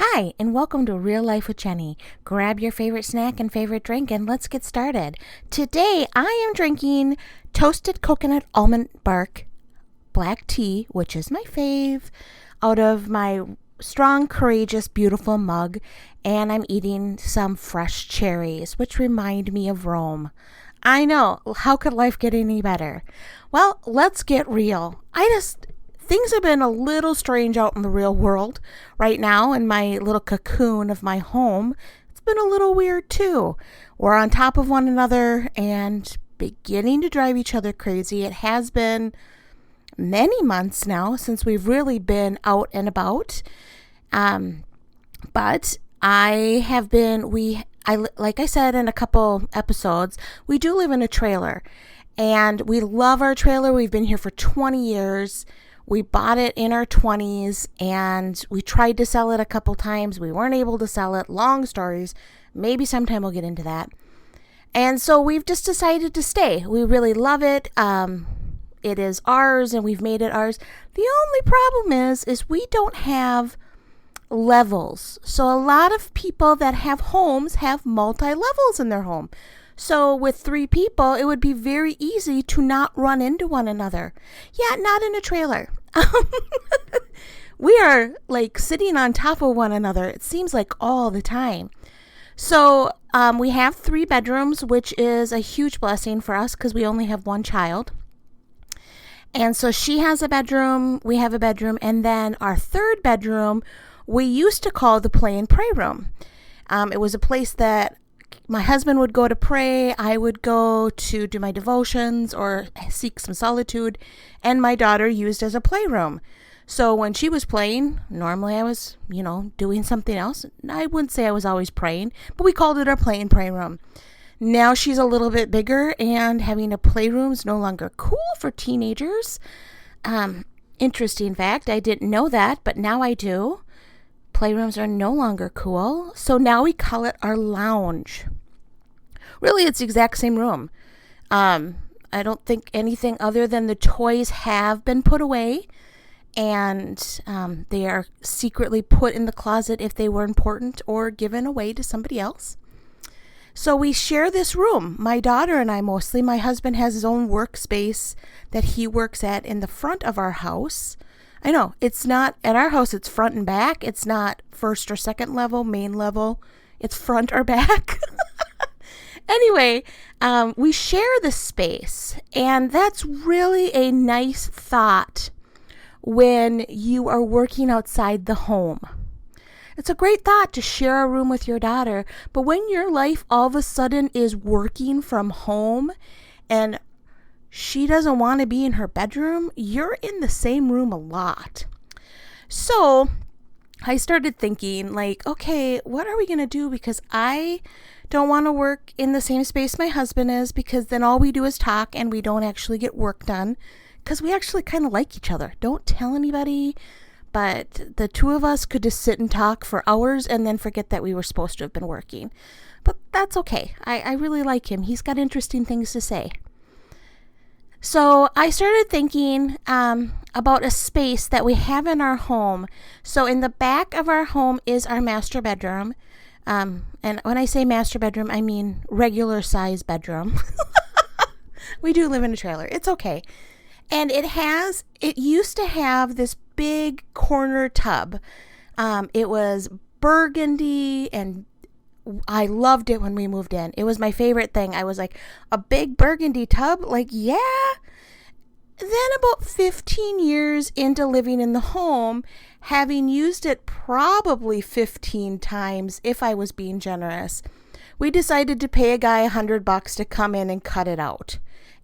Hi, and welcome to Real Life with Jenny. Grab your favorite snack and favorite drink, and let's get started. Today, I am drinking toasted coconut almond bark black tea, which is my fave, out of my strong, courageous, beautiful mug, and I'm eating some fresh cherries, which remind me of Rome. I know, how could life get any better? Well, let's get real. Things have been a little strange out in the real world right now in my little cocoon of my home. It's been a little weird too. We're on top of one another and beginning to drive each other crazy. It has been many months now since we've really been out and about. But like I said in a couple episodes, we do live in a trailer and we love our trailer. We've been here for 20 years. We bought it in our 20s and we tried to sell it a couple times. We weren't able to sell it. Long stories. Maybe sometime we'll get into that. And so we've just decided to stay. We really love it. It is ours and we've made it ours. The only problem is we don't have levels. So a lot of people that have homes have multi-levels in their home. So with 3 people, it would be very easy to not run into one another. Yeah, not in a trailer. We are like sitting on top of one another. It seems like all the time. So we have 3 bedrooms, which is a huge blessing for us because we only have one child. And so she has a bedroom, we have a bedroom, and then our 3rd bedroom, we used to call the play and pray room. It was a place that my husband would go to pray, I would go to do my devotions or seek some solitude, and my daughter used as a playroom. So when she was playing, normally I was, doing something else. I wouldn't say I was always praying, but we called it our play and pray room. Now she's a little bit bigger and having a playroom is no longer cool for teenagers. Interesting fact, I didn't know that, but now I do. Playrooms are no longer cool, so now we call it our lounge. Really, it's the exact same room. I don't think anything other than the toys have been put away, and they are secretly put in the closet if they were important or given away to somebody else. So we share this room, my daughter and I mostly. My husband has his own workspace that he works at in the front of our house. I know, it's not, at our house, it's front and back. It's not first or second level, main level. It's front or back. Anyway, we share the space, and that's really a nice thought when you are working outside the home. It's a great thought to share a room with your daughter, but when your life all of a sudden is working from home and she doesn't want to be in her bedroom, you're in the same room a lot. So I started thinking okay, what are we going to do? Because I don't want to work in the same space my husband is, because then all we do is talk and we don't actually get work done, because we actually kind of like each other. Don't tell anybody, but the 2 of us could just sit and talk for hours and then forget that we were supposed to have been working. But that's okay. I really like him. He's got interesting things to say. So I started thinking about a space that we have in our home. So in the back of our home is our master bedroom. And when I say master bedroom, I mean regular size bedroom. We do live in a trailer. It's okay. And it used to have this big corner tub. It was burgundy and I loved it when we moved in. It was my favorite thing. I was like, a big burgundy tub? Yeah. Then about 15 years into living in the home, having used it probably 15 times, if I was being generous, we decided to pay a guy $100 to come in and cut it out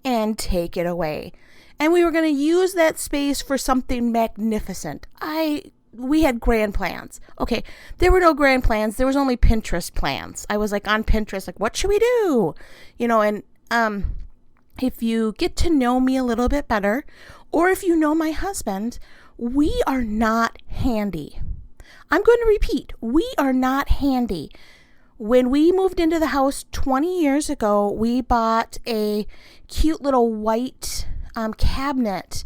and take it away. And we were going to use that space for something magnificent. We had grand plans. Okay, there were no grand plans. There was only Pinterest plans. I was on Pinterest, what should we do? And if you get to know me a little bit better, or if you know my husband, we are not handy. I'm going to repeat, we are not handy. When we moved into the house 20 years ago, we bought a cute little white cabinet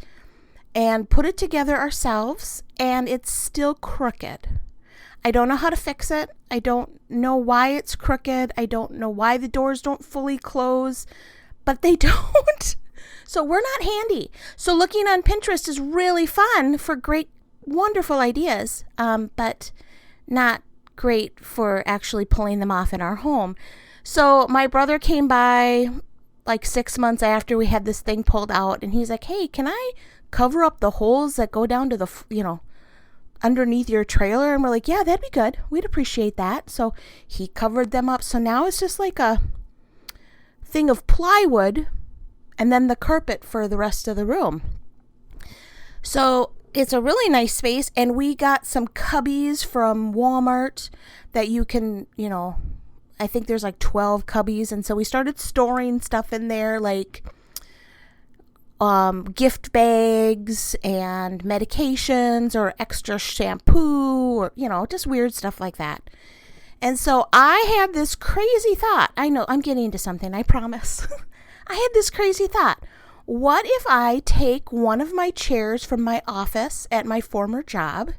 and put it together ourselves, and it's still crooked. I don't know how to fix it. I don't know why it's crooked. I don't know why the doors don't fully close, but they don't. So we're not handy. So looking on Pinterest is really fun for great, wonderful ideas, but not great for actually pulling them off in our home. So my brother came by like 6 months after we had this thing pulled out, and he's like, hey, can I cover up the holes that go down to the, underneath your trailer? And we're like, yeah, that'd be good. We'd appreciate that. So he covered them up. So now it's just like a thing of plywood and then the carpet for the rest of the room. So it's a really nice space. And we got some cubbies from Walmart that you can, I think there's like 12 cubbies. And so we started storing stuff in there, like gift bags and medications or extra shampoo or, just weird stuff like that. And so I had this crazy thought. I know I'm getting into something, I promise. I had this crazy thought. What if I take one of my chairs from my office at my former job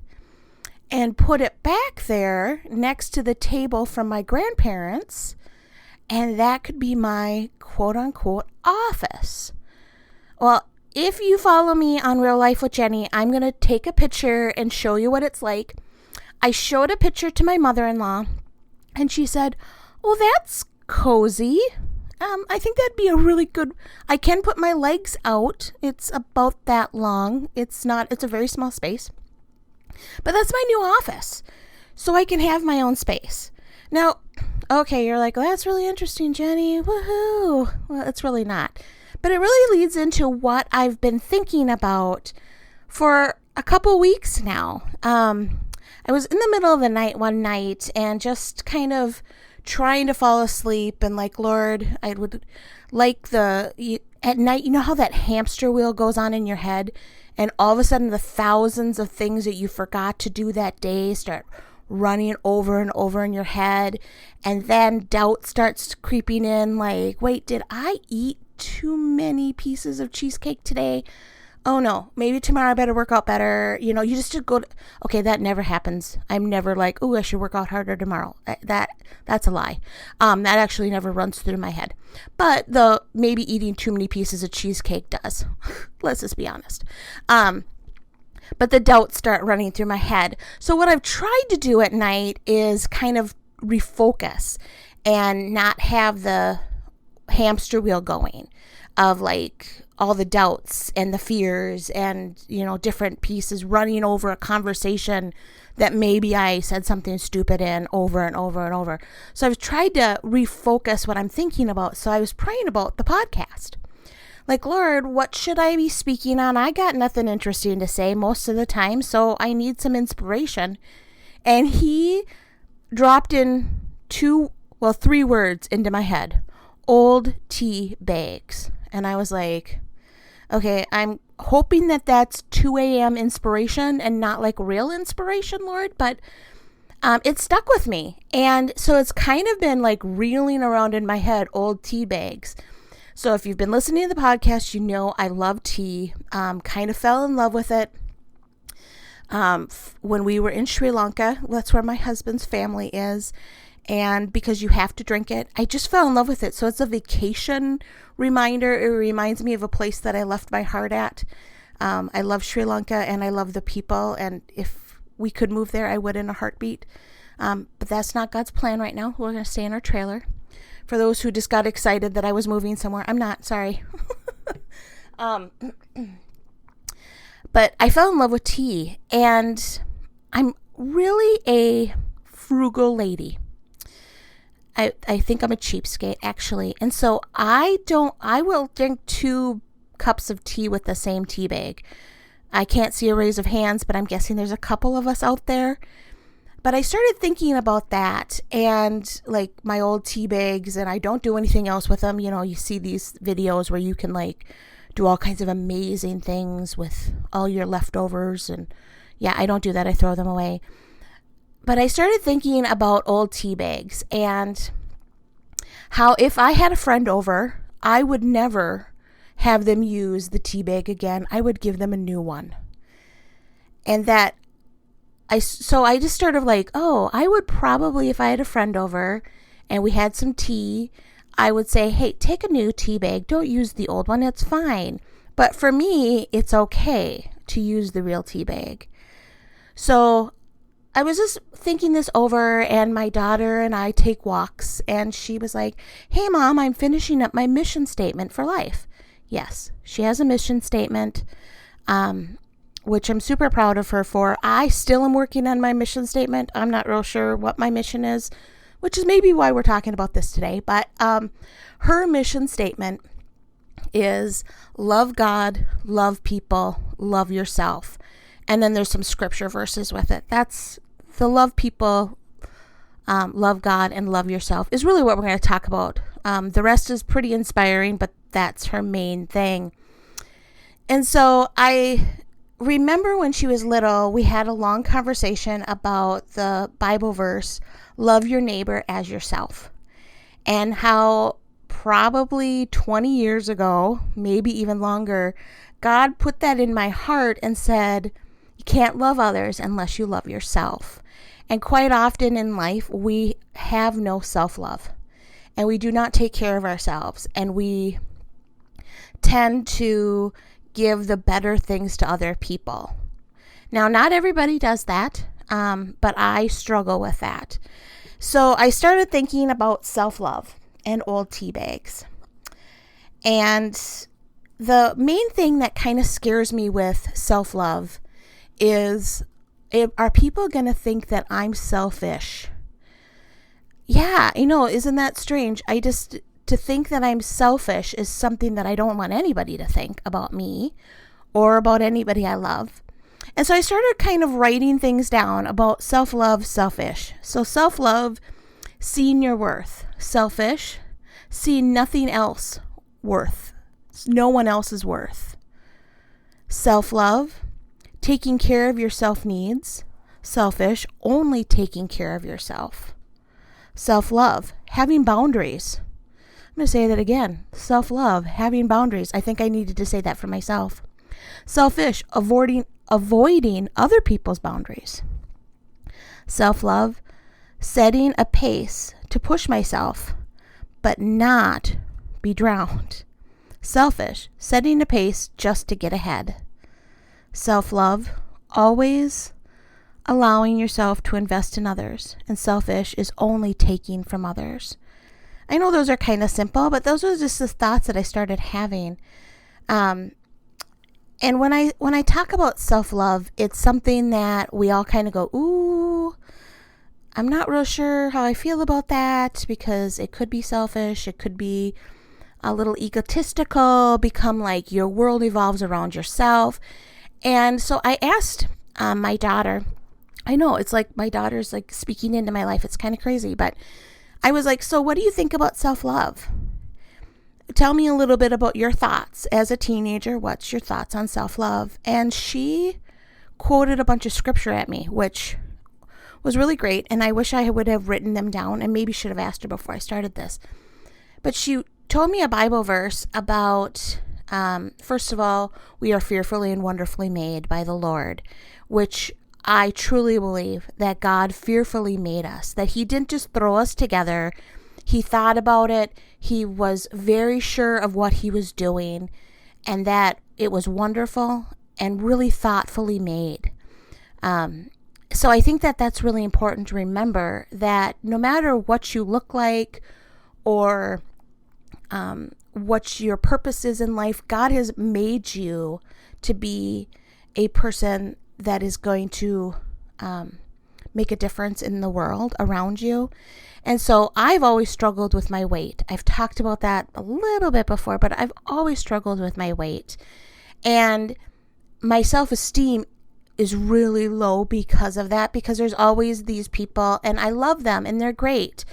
and put it back there next to the table from my grandparents, and that could be my quote unquote office? Well, if you follow me on Real Life with Jenny, I'm going to take a picture and show you what it's like. I showed a picture to my mother-in-law, and she said, oh, that's cozy. I think that'd be a really good, I can put my legs out. It's about that long. It's a very small space. But that's my new office, so I can have my own space. Now, okay, you're like, well, that's really interesting, Jenny. Woohoo. Well, it's really not. But it really leads into what I've been thinking about for a couple weeks now. I was in the middle of the night one night and just kind of trying to fall asleep, and like, Lord, I would like at night, you know how that hamster wheel goes on in your head, and all of a sudden the thousands of things that you forgot to do that day start running over and over in your head, and then doubt starts creeping in, like, wait, did I eat too many pieces of cheesecake today? Oh no, maybe tomorrow I better work out better. You just okay, that never happens. I'm never like, oh, I should work out harder tomorrow. That's a lie. That actually never runs through my head. But the maybe eating too many pieces of cheesecake does. Let's just be honest. But the doubts start running through my head. So what I've tried to do at night is kind of refocus and not have the hamster wheel going of like all the doubts and the fears and, different pieces running over a conversation that maybe I said something stupid in over and over and over. So I've tried to refocus what I'm thinking about. So I was praying about the podcast. Like, Lord, what should I be speaking on? I got nothing interesting to say most of the time, so I need some inspiration. And he dropped in 3 words into my head. Old tea bags. And I was like, okay, I'm hoping that that's 2 a.m. inspiration and not like real inspiration, Lord, but it stuck with me. And so it's kind of been like reeling around in my head, old tea bags. So if you've been listening to the podcast, I love tea. Kind of fell in love with it when we were in Sri Lanka. That's where my husband's family is. And because you have to drink it, I just fell in love with it. So it's a vacation reminder. It reminds me of a place that I left my heart at. I love Sri Lanka and I love the people. And if we could move there, I would in a heartbeat. But that's not God's plan right now. We're going to stay in our trailer. For those who just got excited that I was moving somewhere, I'm not, sorry. But I fell in love with tea, and I'm really a frugal lady. I think I'm a cheapskate, actually. And so I will drink 2 cups of tea with the same tea bag. I can't see a raise of hands, but I'm guessing there's a couple of us out there. But I started thinking about that and like my old tea bags, and I don't do anything else with them. You see these videos where you can like do all kinds of amazing things with all your leftovers. And yeah, I don't do that. I throw them away. But I started thinking about old tea bags and how if I had a friend over, I would never have them use the tea bag again. I would give them a new one. And that I just started like, oh, I would probably, if I had a friend over and we had some tea, I would say, hey, take a new tea bag. Don't use the old one. It's fine. But for me, it's okay to use the real tea bag. So I was just thinking this over, and my daughter and I take walks, and she was like, hey, Mom, I'm finishing up my mission statement for life. Yes, she has a mission statement, which I'm super proud of her for. I still am working on my mission statement. I'm not real sure what my mission is, which is maybe why we're talking about this today. But her mission statement is love God, love people, love yourself. And then there's some scripture verses with it. That's the love people, love God, and love yourself is really what we're going to talk about. The rest is pretty inspiring, but that's her main thing. And so I remember when she was little, we had a long conversation about the Bible verse, love your neighbor as yourself, and how probably 20 years ago, maybe even longer, God put that in my heart and said, you can't love others unless you love yourself. And quite often in life, we have no self-love, and we do not take care of ourselves, and we tend to give the better things to other people. Now, not everybody does that, but I struggle with that. So I started thinking about self-love and old tea bags. And the main thing that kind of scares me with self-love is, are people going to think that I'm selfish? Yeah, isn't that strange? To think that I'm selfish is something that I don't want anybody to think about me or about anybody I love. And so I started kind of writing things down about self-love, selfish. So self-love, seeing your worth. Selfish, seeing nothing else worth. No one else's worth. Self-love, taking care of your self-needs. Selfish, only taking care of yourself. Self-love, having boundaries. I'm going to say that again. Self-love, having boundaries. I think I needed to say that for myself. Selfish, avoiding other people's boundaries. Self-love, setting a pace to push myself, but not be drowned. Selfish, setting a pace just to get ahead. Self-love, always allowing yourself to invest in others. And selfish is only taking from others. I know those are kind of simple, but those are just the thoughts that I started having. And when I talk about self-love, it's something that we all kind of go, ooh, I'm not real sure how I feel about that, because it could be selfish. It could be a little egotistical, become like your world evolves around yourself. And so I asked my daughter, I know it's like my daughter's like speaking into my life. It's kind of crazy, but I was like, so what do you think about self-love? Tell me a little bit about your thoughts as a teenager. What's your thoughts on self-love? And she quoted a bunch of scripture at me, which was really great. And I wish I would have written them down, and maybe should have asked her before I started this. But she told me a Bible verse about, first of all, we are fearfully and wonderfully made by the Lord, which I truly believe that God fearfully made us, that he didn't just throw us together. He thought about it. He was very sure of what he was doing, and that it was wonderful and really thoughtfully made. So I think that that's really important to remember, that no matter what you look like or what your purpose is in life, God has made you to be a person that is going to make a difference in the world around you. And so I've always struggled with my weight. I've talked about that a little bit before, but I've always struggled with my weight. And my self-esteem is really low because of that, because there's always these people, and I love them and they're great,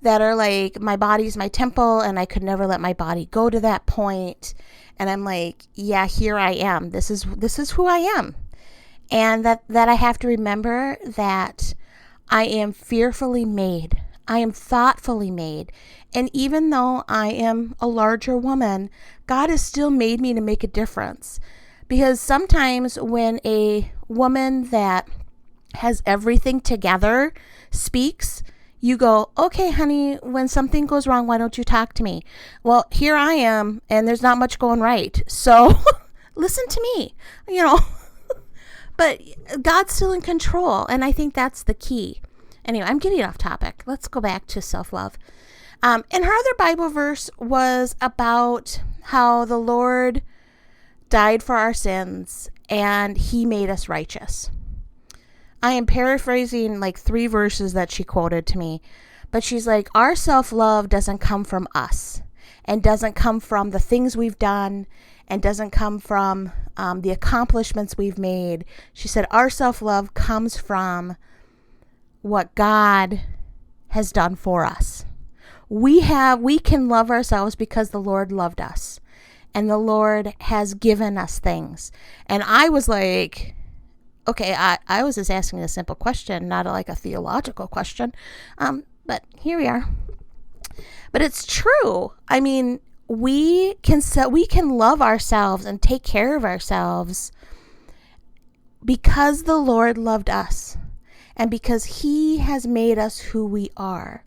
that are like, my body's my temple and I could never let my body go to that point. And I'm like, yeah, here I am. This is who I am. And that I have to remember that I am fearfully made. I am thoughtfully made. And even though I am a larger woman, God has still made me to make a difference. Because sometimes when a woman that has everything together, speaks, you go, okay, honey, when something goes wrong, why don't you talk to me? Well, here I am, and there's not much going right. So listen to me, But God's still in control, and I think that's the key. Anyway, I'm getting off topic. Let's go back to self-love. And her other Bible verse was about how the Lord died for our sins, and he made us righteous. I am paraphrasing like 3 verses that she quoted to me, but she's like, our self-love doesn't come from us, and doesn't come from the things we've done, and doesn't come from the accomplishments we've made. She said our self-love comes from what God has done for us. We can love ourselves because the Lord loved us, and the Lord has given us things. And I was like, okay, I was just asking a simple question, not like a theological question. But here we are. But it's true. I mean, we can love ourselves and take care of ourselves because the Lord loved us and because he has made us who we are.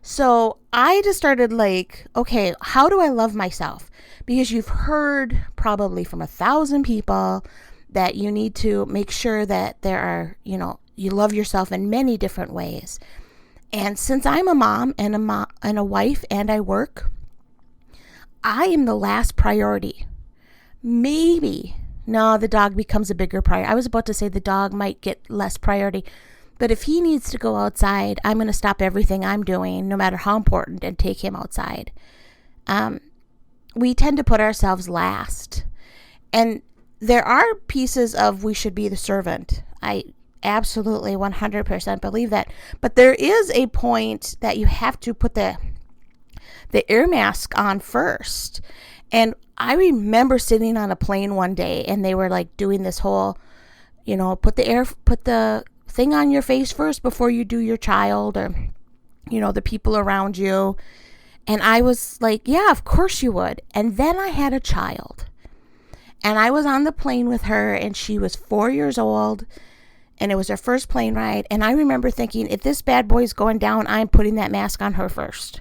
So I just started like, okay, how do I love myself? Because you've heard probably from 1,000 people that you need to make sure that there are, you love yourself in many different ways. And since I'm a mom and a wife and I work, I am the last priority. Maybe, no, the dog becomes a bigger priority. I was about to say the dog might get less priority. But if he needs to go outside, I'm going to stop everything I'm doing, no matter how important, and take him outside. We tend to put ourselves last. And there are pieces of we should be the servant. I absolutely 100% believe that. But there is a point that you have to put the air mask on first. And I remember sitting on a plane one day and they were like doing this whole, put the thing on your face first before you do your child or, the people around you. And I was like, yeah, of course you would. And then I had a child. And I was on the plane with her and she was 4 years old and it was her first plane ride. And I remember thinking, if this bad boy's going down, I'm putting that mask on her first.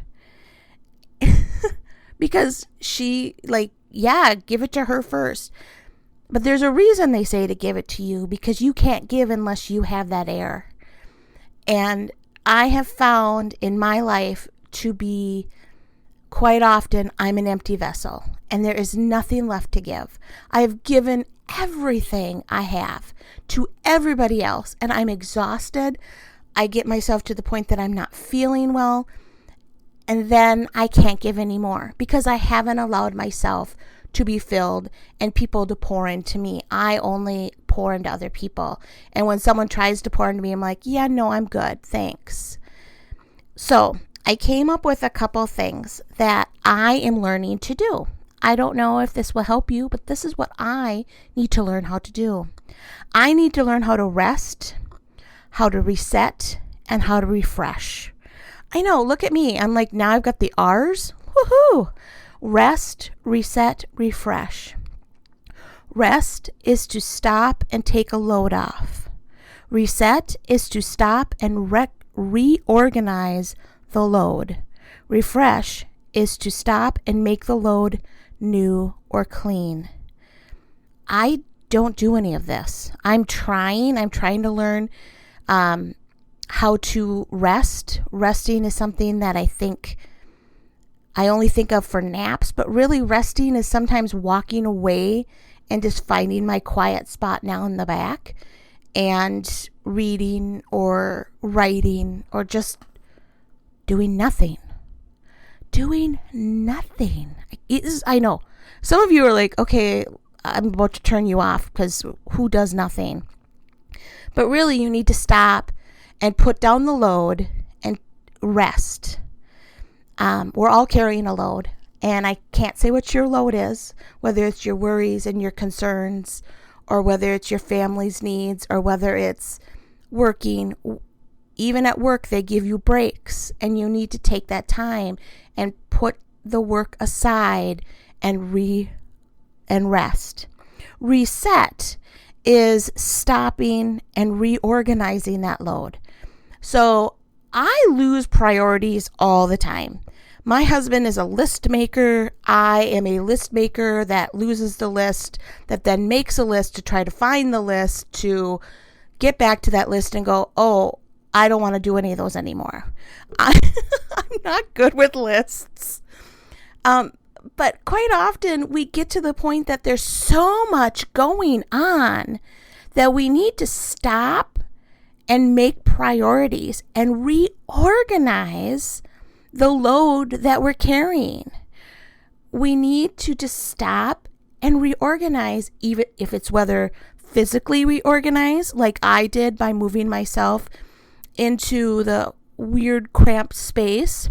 Because she give it to her first. But there's a reason they say to give it to you, because you can't give unless you have that air. And I have found in my life to be quite often I'm an empty vessel and there is nothing left to give. I have given everything I have to everybody else and I'm exhausted. I get myself to the point that I'm not feeling well and then I can't give anymore because I haven't allowed myself to be filled and people to pour into me. I only pour into other people. And when someone tries to pour into me, I'm like, yeah, no, I'm good. Thanks. So I came up with a couple things that I am learning to do. I don't know if this will help you, but this is what I need to learn how to do. I need to learn how to rest, how to reset, and how to refresh. I know, look at me. I'm like, now I've got the R's. Woohoo! Rest, reset, refresh. Rest is to stop and take a load off. Reset is to stop and reorganize the load. Refresh is to stop and make the load new or clean. I don't do any of this. I'm trying to learn how to rest. Resting is something that I only think of for naps, but really resting is sometimes walking away and just finding my quiet spot now in the back and reading or writing or just doing nothing. Doing nothing. I know. Some of you are like, okay, I'm about to turn you off because who does nothing? But really, you need to stop and put down the load and rest. We're all carrying a load, and I can't say what your load is, whether it's your worries and your concerns, or whether it's your family's needs, or whether it's working. Even at work, they give you breaks, and you need to take that time and put the work aside and rest. Reset is stopping and reorganizing that load. So I lose priorities all the time. My husband is a list maker. I am a list maker that loses the list, that then makes a list to try to find the list, to get back to that list and go, oh, I don't want to do any of those anymore. I'm not good with lists. But quite often we get to the point that there's so much going on that we need to stop and make priorities and reorganize the load that we're carrying. We need to just stop and reorganize, even if it's whether physically reorganize, like I did by moving myself into the weird cramped space,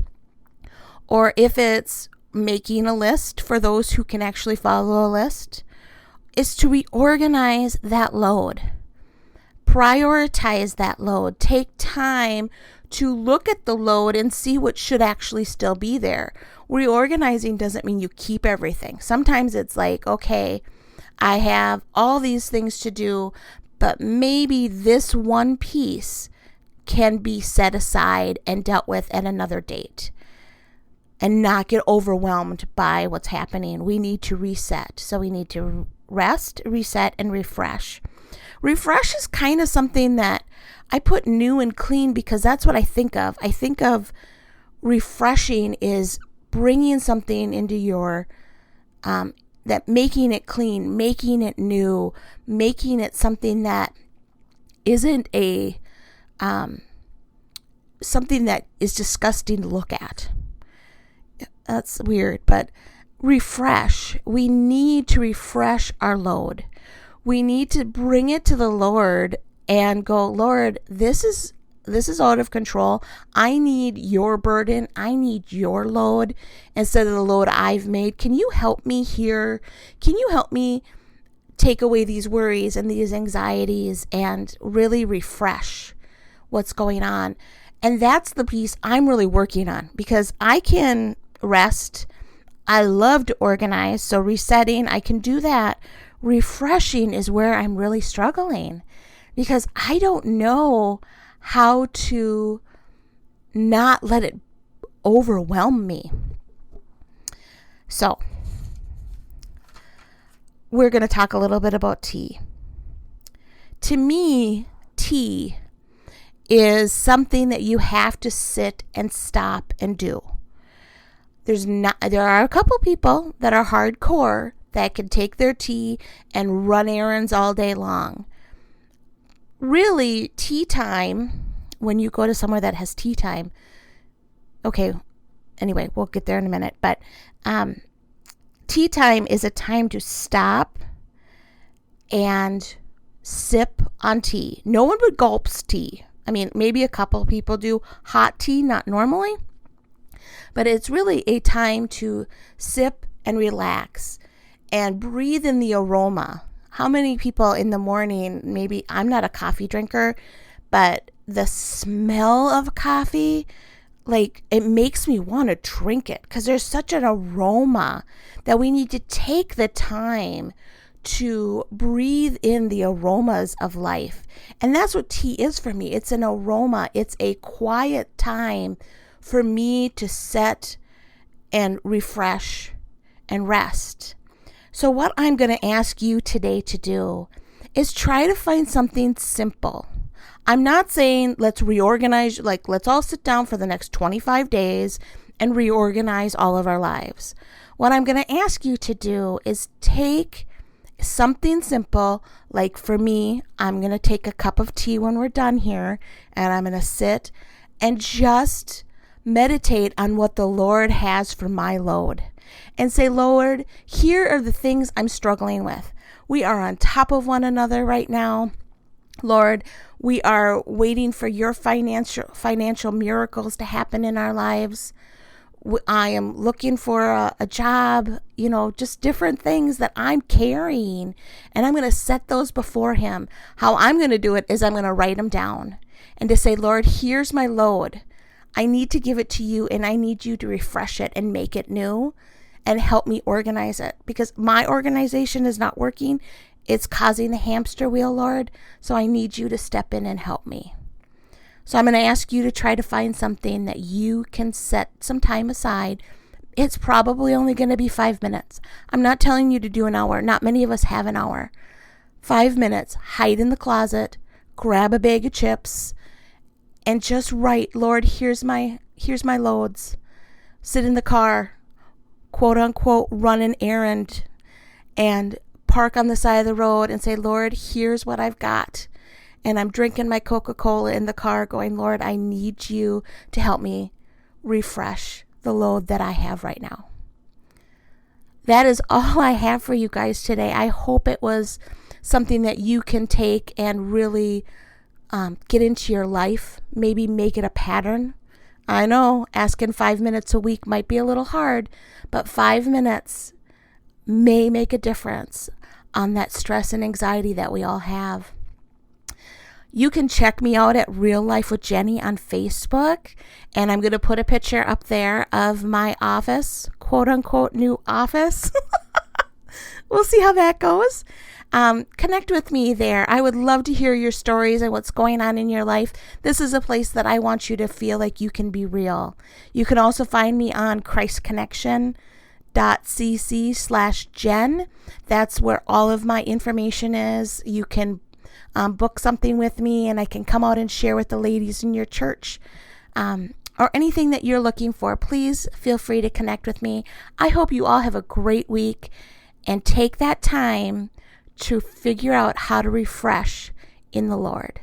or if it's making a list for those who can actually follow a list, is to reorganize that load. Prioritize that load. Take time to look at the load and see what should actually still be there. Reorganizing doesn't mean you keep everything. Sometimes it's like, okay, I have all these things to do, but maybe this one piece can be set aside and dealt with at another date and not get overwhelmed by what's happening. We need to reset. So we need to rest, reset, and refresh. Refresh is kind of something that I put new and clean because that's what I think of. I think of refreshing is bringing something into your, that making it clean, making it new, making it something that isn't a, something that is disgusting to look at. That's weird, but refresh. We need to refresh our load. We need to bring it to the Lord and go, Lord, this is out of control. I need your burden. I need your load instead of the load I've made. Can you help me here? Can you help me take away these worries and these anxieties and really refresh what's going on? And that's the piece I'm really working on because I can rest. I love to organize. So resetting, I can do that. Refreshing is where I'm really struggling because I don't know how to not let it overwhelm me. So we're going to talk a little bit about tea. To me, tea is something that you have to sit and stop and do. There are a couple people that are hardcore that can take their tea and run errands all day long. Really, tea time, when you go to somewhere that has tea time, okay, anyway, we'll get there in a minute, but tea time is a time to stop and sip on tea. No one would gulps tea. I mean, maybe a couple people do hot tea, not normally, but it's really a time to sip and relax and breathe in the aroma. How many people in the morning, maybe I'm not a coffee drinker, but the smell of coffee, like it makes me want to drink it because there's such an aroma that we need to take the time to breathe in the aromas of life. And that's what tea is for me. It's an aroma. It's a quiet time for me to set and refresh and rest. So what I'm going to ask you today to do is try to find something simple. I'm not saying let's reorganize, like let's all sit down for the next 25 days and reorganize all of our lives. What I'm going to ask you to do is take something simple, like for me, I'm going to take a cup of tea when we're done here, and I'm going to sit and just meditate on what the Lord has for my load. And say, Lord, here are the things I'm struggling with. We are on top of one another right now. Lord, we are waiting for your financial miracles to happen in our lives. I am looking for a job, just different things that I'm carrying. And I'm going to set those before him. How I'm going to do it is I'm going to write them down and to say, Lord, here's my load. I need to give it to you, and I need you to refresh it and make it new and help me organize it, because my organization is not working It's causing the hamster wheel, Lord, so I need you to step in and help me. So I'm going to ask you to try to find something that you can set some time aside. It's probably only going to be 5 minutes. I'm not telling you to do an hour. Not many of us have an hour. 5 minutes, hide in the closet, grab a bag of chips, and just write, Lord, here's my loads. Sit in the car, quote unquote, run an errand, and park on the side of the road and say, Lord, here's what I've got. And I'm drinking my Coca-Cola in the car going, Lord, I need you to help me refresh the load that I have right now. That is all I have for you guys today. I hope it was something that you can take and really get into your life. Maybe make it a pattern. I know asking 5 minutes a week might be a little hard, but 5 minutes may make a difference on that stress and anxiety that we all have. You can check me out at Real Life with Jenny on Facebook, and I'm going to put a picture up there of my office, quote unquote new office. We'll see how that goes. Connect with me there. I would love to hear your stories and what's going on in your life. This is a place that I want you to feel like you can be real. You can also find me on christconnection.cc/Jen. That's where all of my information is. You can book something with me, and I can come out and share with the ladies in your church. Or anything that you're looking for, please feel free to connect with me. I hope you all have a great week and take that time to figure out how to refresh in the Lord.